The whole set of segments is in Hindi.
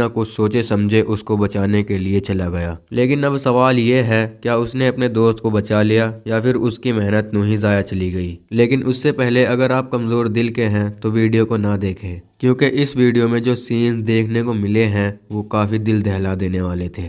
ना कुछ सोचे समझे उसको बचाने के लिए चला गया। लेकिन अब सवाल ये है, क्या उसने अपने दोस्त को बचा लिया या फिर उसकी मेहनत यूं ही जाया चली गई। लेकिन उससे पहले अगर आप कमजोर दिल के हैं तो वीडियो को ना देखें, क्योंकि इस वीडियो में जो सीन्स देखने को मिले हैं वो काफी दिल दहला देने वाले थे।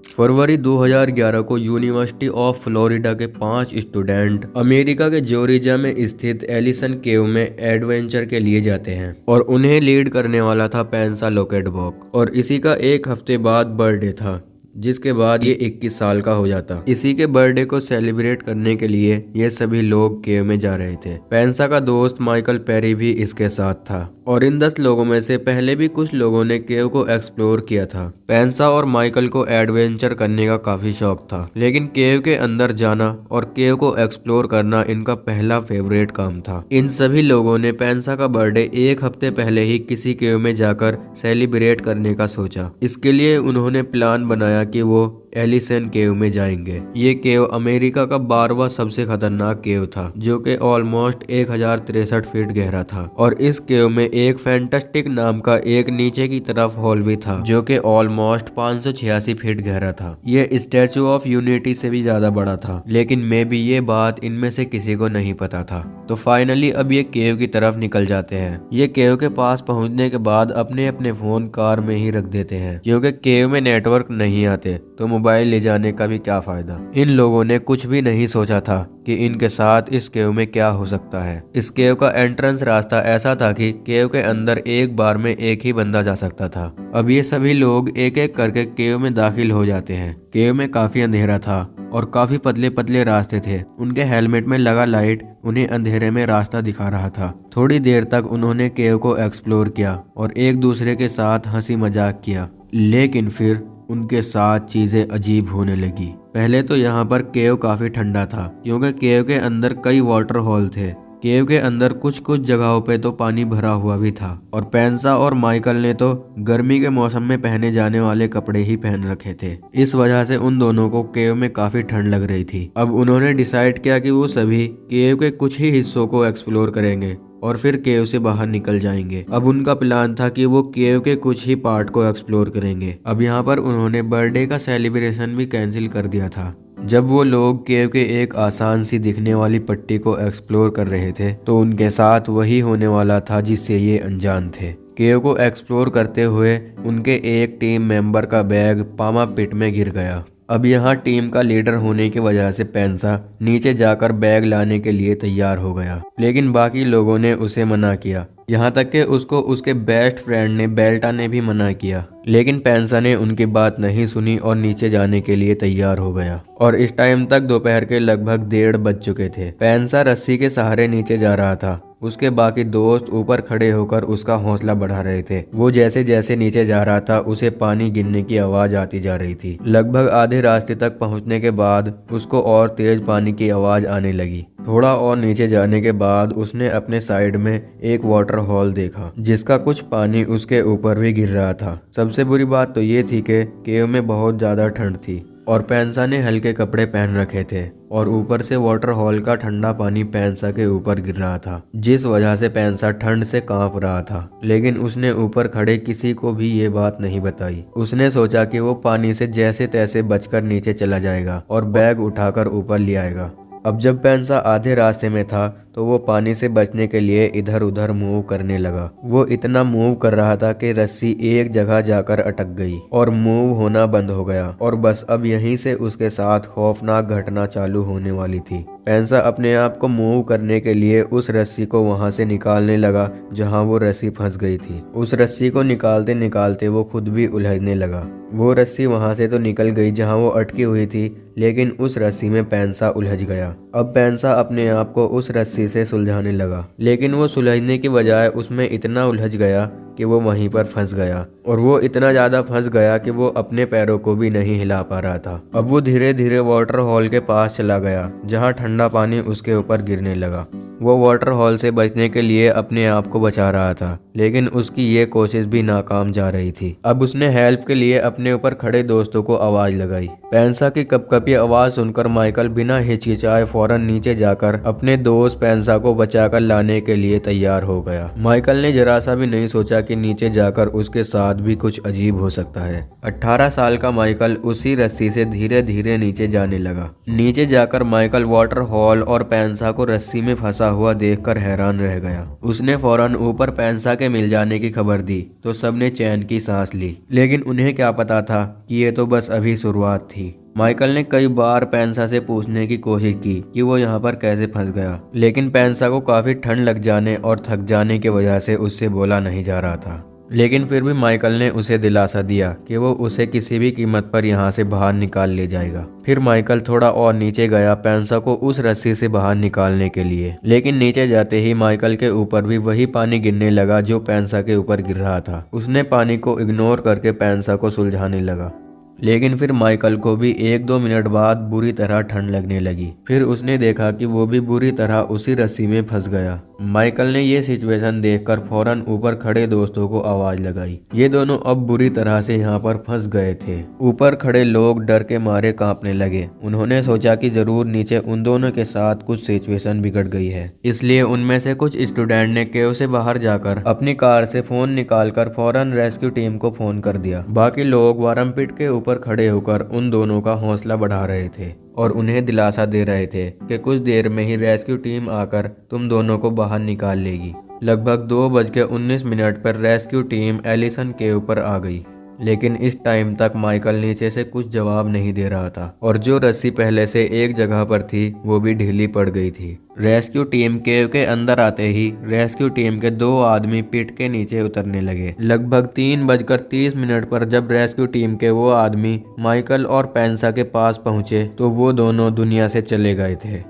फरवरी 2011 को यूनिवर्सिटी ऑफ फ्लोरिडा के 5 स्टूडेंट अमेरिका के जॉर्जिया में स्थित एलिसन केव में एडवेंचर के लिए जाते हैं और उन्हें लीड करने वाला था पेंसा लोकेटबॉक। और इसी का एक हफ्ते बाद बर्थडे था, जिसके बाद ये 21 साल का हो जाता। इसी के बर्थडे को सेलिब्रेट करने के लिए ये सभी लोग केव में जा रहे थे। पेंसा का दोस्त माइकल पेरी भी इसके साथ था और इन 10 लोगों में से पहले भी कुछ लोगों ने केव को एक्सप्लोर किया था। पेंसा और माइकल को एडवेंचर करने का काफी शौक था, लेकिन केव के अंदर जाना और केव को एक्सप्लोर करना इनका पहला फेवरेट काम था। इन सभी लोगों ने पेंसा का बर्थडे एक हफ्ते पहले ही किसी केव में जाकर सेलिब्रेट करने का सोचा। इसके लिए उन्होंने प्लान बनाया कि वो एलिसन केव में जाएंगे। ये केव अमेरिका का 12वां सबसे खतरनाक केव था, जो कि ऑलमोस्ट 1063 फीट गहरा था। और इस केव में एक फैंटास्टिक नाम का एक नीचे की तरफ हॉल भी था, जो कि ऑलमोस्ट 586 फीट गहरा था। ये स्टैचू ऑफ यूनिटी से भी ज्यादा बड़ा था, लेकिन मे भी ये बात इनमें से किसी को नहीं पता था। तो फाइनली अब ये केव की तरफ निकल जाते हैं। ये केव के पास पहुंचने के बाद अपने अपने फोन कार में ही रख देते हैं, क्योंकि केव में नेटवर्क नहीं आते तो मोबाइल ले जाने का भी क्या फायदा। इन लोगों ने कुछ भी नहीं सोचा था कि इनके साथ इस केव में क्या हो सकता है। इस केव का एंट्रेंस रास्ता ऐसा था कि केव के अंदर एक बार में एक ही बंदा जा सकता था। अब ये सभी लोग एक एक करके केव में दाखिल हो जाते हैं। केव में काफी अंधेरा था और काफी पतले पतले रास्ते थे। उनके हेलमेट में लगा लाइट उन्हें अंधेरे में रास्ता दिखा रहा था। थोड़ी देर तक उन्होंने केव को एक्सप्लोर किया और एक दूसरे के साथ हंसी मजाक किया, लेकिन फिर उनके साथ चीजें अजीब होने लगी। पहले तो यहाँ पर केव काफी ठंडा था, क्योंकि केव के अंदर कई वाटर होल थे। केव के अंदर कुछ कुछ जगहों पे तो पानी भरा हुआ भी था और पेंसा और माइकल ने तो गर्मी के मौसम में पहने जाने वाले कपड़े ही पहन रखे थे। इस वजह से उन दोनों को केव में काफी ठंड लग रही थी। अब उन्होंने डिसाइड किया कि वो सभी केव के कुछ ही हिस्सों को एक्सप्लोर करेंगे और फिर केव से बाहर निकल जाएंगे। अब उनका प्लान था कि वो केव के कुछ ही पार्ट को एक्सप्लोर करेंगे। अब यहाँ पर उन्होंने बर्थडे का सेलिब्रेशन भी कैंसिल कर दिया था। जब वो लोग केव के एक आसान सी दिखने वाली पट्टी को एक्सप्लोर कर रहे थे तो उनके साथ वही होने वाला था जिससे ये अनजान थे। केव को एक्सप्लोर करते हुए उनके एक टीम मेंबर का बैग पामा पिट में गिर गया। अब यहाँ टीम का लीडर होने की वजह से पेंसा नीचे जाकर बैग लाने के लिए तैयार हो गया, लेकिन बाकी लोगों ने उसे मना किया। यहाँ तक कि उसको उसके बेस्ट फ्रेंड ने बेल्टा ने भी मना किया, लेकिन पेंसा ने उनकी बात नहीं सुनी और नीचे जाने के लिए तैयार हो गया। और इस टाइम तक दोपहर के लगभग 1:30 बज चुके थे। पेंसा रस्सी के सहारे नीचे जा रहा था। उसके बाकी दोस्त ऊपर खड़े होकर उसका हौसला बढ़ा रहे थे। वो जैसे जैसे नीचे जा रहा था उसे पानी गिरने की आवाज आती जा रही थी। लगभग आधे रास्ते तक पहुंचने के बाद उसको और तेज पानी की आवाज आने लगी। थोड़ा और नीचे जाने के बाद उसने अपने साइड में एक वाटर हॉल देखा, जिसका कुछ पानी उसके ऊपर भी गिर रहा था। सबसे बुरी बात तो ये थी कि केव में बहुत ज्यादा ठंड थी और पेंसा ने हल्के कपड़े पहन रखे थे और ऊपर से वाटर हॉल का ठंडा पानी पेंसा के ऊपर गिर रहा था, जिस वजह से पेंसा ठंड से कांप रहा था। लेकिन उसने ऊपर खड़े किसी को भी ये बात नहीं बताई। उसने सोचा कि वो पानी से जैसे तैसे बचकर नीचे चला जाएगा और बैग उठाकर ऊपर ले आएगा। अब जब पेंसा आधे रास्ते में था तो वो पानी से बचने के लिए इधर उधर मूव करने लगा। वो इतना मूव कर रहा था कि रस्सी एक जगह जाकर अटक गई और मूव होना बंद हो गया और बस अब यहीं से उसके साथ खौफनाक घटना चालू होने वाली थी। पेंसा अपने आप को मूव करने के लिए उस रस्सी को वहां से निकालने लगा जहां वो रस्सी फंस गई थी। उस रस्सी को निकालते निकालते वो खुद भी उलझने लगा। वो रस्सी वहां से तो निकल गई जहां वो अटकी हुई थी, लेकिन उस रस्सी में पेंसा उलझ गया। अब पेंसा अपने आप को उस रस्सी से सुलझाने लगा, लेकिन वो सुलझने की बजाय उसमें इतना उलझ गया कि वो वहीं पर फंस गया और वो इतना ज्यादा फंस गया कि वो अपने पैरों को भी नहीं हिला पा रहा था। अब वो धीरे धीरे वाटर हॉल के पास चला गया जहां ठंडा पानी उसके ऊपर गिरने लगा। वो वाटर हॉल से बचने के लिए अपने आप को बचा रहा था, लेकिन उसकी ये कोशिश भी नाकाम जा रही थी। अब उसने हेल्प के लिए अपने ऊपर खड़े दोस्तों को आवाज लगाई। पेंसा की कपकपी आवाज सुनकर माइकल बिना हिचकिचाए फौरन नीचे जाकर अपने दोस्त पेंसा को बचाकर लाने के लिए तैयार हो गया। माइकल ने जरा सा भी नहीं सोचा कि नीचे जाकर उसके साथ भी कुछ अजीब हो सकता है। 18 साल का माइकल उसी रस्सी से धीरे धीरे नीचे जाने लगा। नीचे जाकर माइकल वाटर हॉल और पेंसा को रस्सी में फंसा हुआ देखकर हैरान रह गया। उसने फौरन ऊपर पेंसा के मिल जाने की खबर दी तो सबने चैन की सांस ली, लेकिन उन्हें क्या पता था कि ये तो बस अभी शुरुआत थी। माइकल ने कई बार पेंसा से पूछने की कोशिश की कि वो यहाँ पर कैसे फंस गया, लेकिन पेंसा को काफी ठंड लग जाने और थक जाने की वजह से उससे बोला नहीं जा रहा था। लेकिन फिर भी माइकल ने उसे दिलासा दिया कि वो उसे किसी भी कीमत पर यहाँ से बाहर निकाल ले जाएगा। फिर माइकल थोड़ा और नीचे गया पेंसा को उस रस्सी से बाहर निकालने के लिए, लेकिन नीचे जाते ही माइकल के ऊपर भी वही पानी गिरने लगा जो पेंसा के ऊपर गिर रहा था। उसने पानी को इग्नोर करके पेंसा को सुलझाने लगा, लेकिन फिर माइकल को भी 1-2 मिनट बाद बुरी तरह ठंड लगने लगी। फिर उसने देखा कि वो भी बुरी तरह उसी रस्सी में फंस गया। माइकल ने ये सिचुएशन देखकर फौरन ऊपर खड़े दोस्तों को आवाज लगाई। ये दोनों अब बुरी तरह से यहाँ पर फंस गए थे। ऊपर खड़े लोग डर के मारे कांपने लगे। उन्होंने सोचा कि जरूर नीचे उन दोनों के साथ कुछ सिचुएशन बिगड़ गई है, इसलिए उनमें से कुछ स्टूडेंट ने केव से बाहर जाकर अपनी कार से फोन निकालकर फौरन रेस्क्यू टीम को फोन कर दिया। बाकी लोग वारमपिट के ऊपर खड़े होकर उन दोनों का हौसला बढ़ा रहे थे और उन्हें दिलासा दे रहे थे कि कुछ देर में ही रेस्क्यू टीम आकर तुम दोनों को बाहर निकाल लेगी। लगभग 2:19 पर रेस्क्यू टीम एलिसन के ऊपर आ गई, लेकिन इस टाइम तक माइकल नीचे से कुछ जवाब नहीं दे रहा था और जो रस्सी पहले से एक जगह पर थी वो भी ढीली पड़ गई थी। रेस्क्यू टीम केव के अंदर आते ही रेस्क्यू टीम के 2 आदमी पिट के नीचे उतरने लगे। लगभग 3:30 पर जब रेस्क्यू टीम के वो आदमी माइकल और पेंसा के पास पहुंचे तो वो दोनों दुनिया से चले गए थे।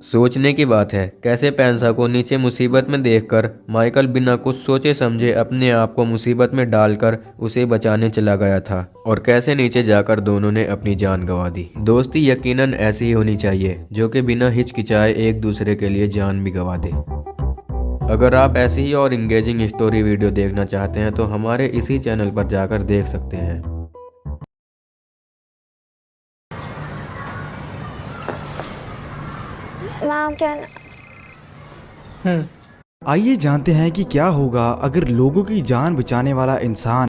सोचने की बात है कैसे पेंसा को नीचे मुसीबत में देखकर माइकल बिना कुछ सोचे समझे अपने आप को मुसीबत में डालकर उसे बचाने चला गया था और कैसे नीचे जाकर दोनों ने अपनी जान गंवा दी। दोस्ती यकीनन ऐसी ही होनी चाहिए जो कि बिना हिचकिचाए एक दूसरे के लिए जान भी गंवा दे। अगर आप ऐसी ही और इंगेजिंग स्टोरी वीडियो देखना चाहते हैं तो हमारे इसी चैनल पर जाकर देख सकते हैं। आइए जानते हैं कि क्या होगा अगर लोगों की जान बचाने वाला इंसान